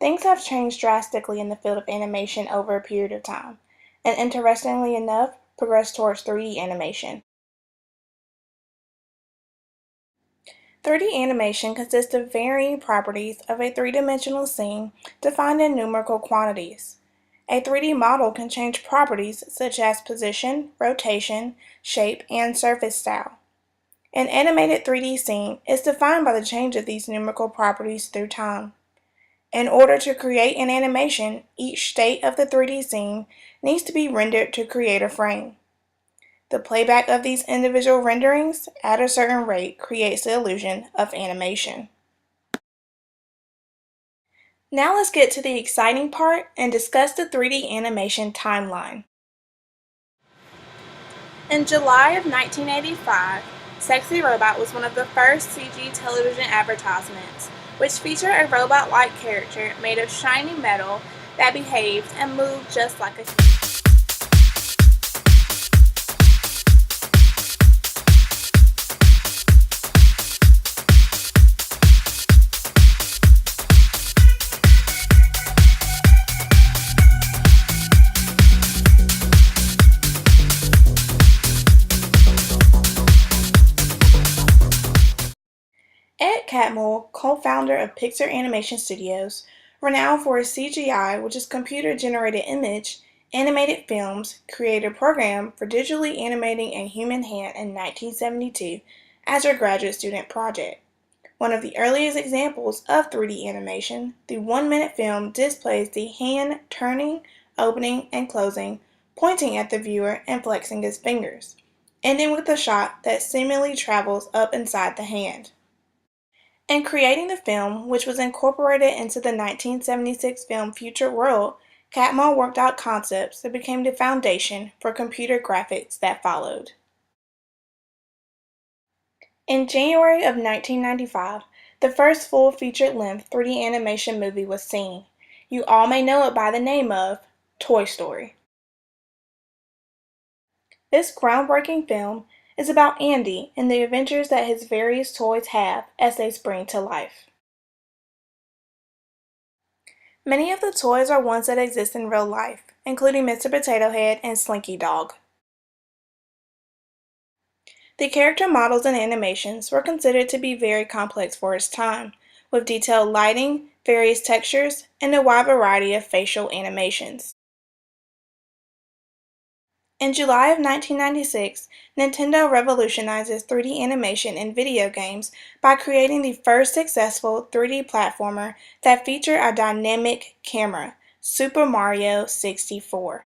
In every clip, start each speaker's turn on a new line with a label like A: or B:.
A: Things have changed drastically in the field of animation over a period of time, and interestingly enough, progressed towards 3D animation. 3D animation consists of varying properties of a three-dimensional scene defined in numerical quantities. A 3D model can change properties such as position, rotation, shape, and surface style. An animated 3D scene is defined by the change of these numerical properties through time. In order to create an animation, each state of the 3D scene needs to be rendered to create a frame. The playback of these individual renderings at a certain rate creates the illusion of animation. Now let's get to the exciting part and discuss the 3D animation timeline. In July of 1985, Sexy Robot was one of the first CG television advertisements, which featured a robot-like character made of shiny metal that behaved and moved just like a human. Ed Catmull, co-founder of Pixar Animation Studios, renowned for his CGI, which is computer-generated image, animated films, created a program for digitally animating a human hand in 1972 as a graduate student project. One of the earliest examples of 3D animation, the 1-minute film displays the hand turning, opening, and closing, pointing at the viewer and flexing his fingers, ending with a shot that seemingly travels up inside the hand. In creating the film, which was incorporated into the 1976 film Future World, Catmull worked out concepts that became the foundation for computer graphics that followed. In January of 1995, the first full feature-length 3D animation movie was seen. You all may know it by the name of Toy Story. This groundbreaking film is about Andy and the adventures that his various toys have as they spring to life. Many of the toys are ones that exist in real life, including Mr. Potato Head and Slinky Dog. The character models and animations were considered to be very complex for its time, with detailed lighting, various textures, and a wide variety of facial animations. In July of 1996, Nintendo revolutionizes 3D animation in video games by creating the first successful 3D platformer that featured a dynamic camera, Super Mario 64.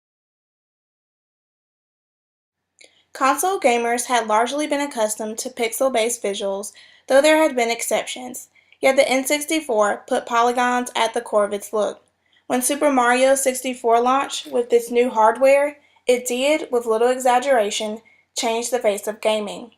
A: Console gamers had largely been accustomed to pixel-based visuals, though there had been exceptions, yet the N64 put polygons at the core of its look. When Super Mario 64 launched with this new hardware, it did, with little exaggeration, change the face of gaming.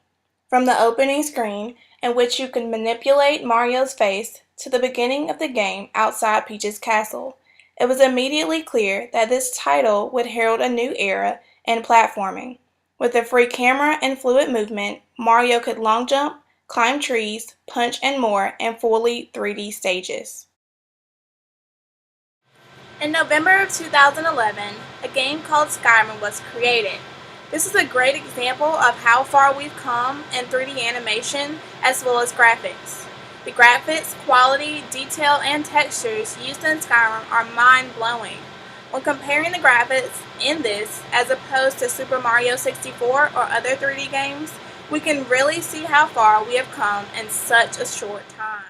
A: From the opening screen, in which you could manipulate Mario's face, to the beginning of the game outside Peach's castle, it was immediately clear that this title would herald a new era in platforming. With a free camera and fluid movement, Mario could long jump, climb trees, punch, and more in fully 3D stages. In November of 2011, a game called Skyrim was created. This is a great example of how far we've come in 3D animation as well as graphics. The graphics, quality, detail, and textures used in Skyrim are mind-blowing. When comparing the graphics in this as opposed to Super Mario 64 or other 3D games, we can really see how far we have come in such a short time.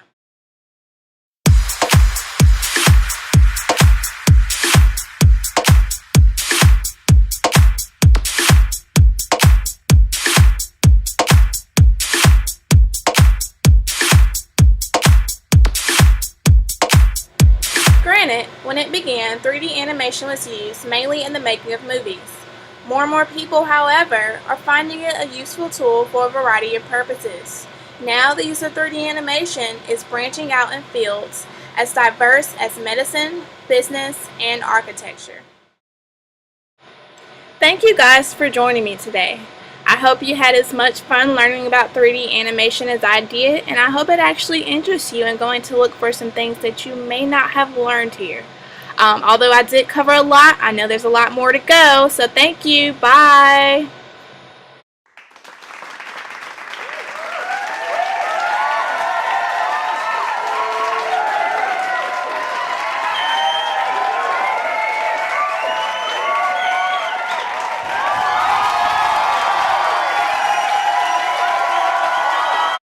A: Granted, when it began, 3D animation was used mainly in the making of movies. More and more people, however, are finding it a useful tool for a variety of purposes. Now the use of 3D animation is branching out in fields as diverse as medicine, business, and architecture. Thank you guys for joining me today. I hope you had as much fun learning about 3D animation as I did, and I hope it actually interests you in going to look for some things that you may not have learned here. Although I did cover a lot, I know there's a lot more to go, so thank you. Bye!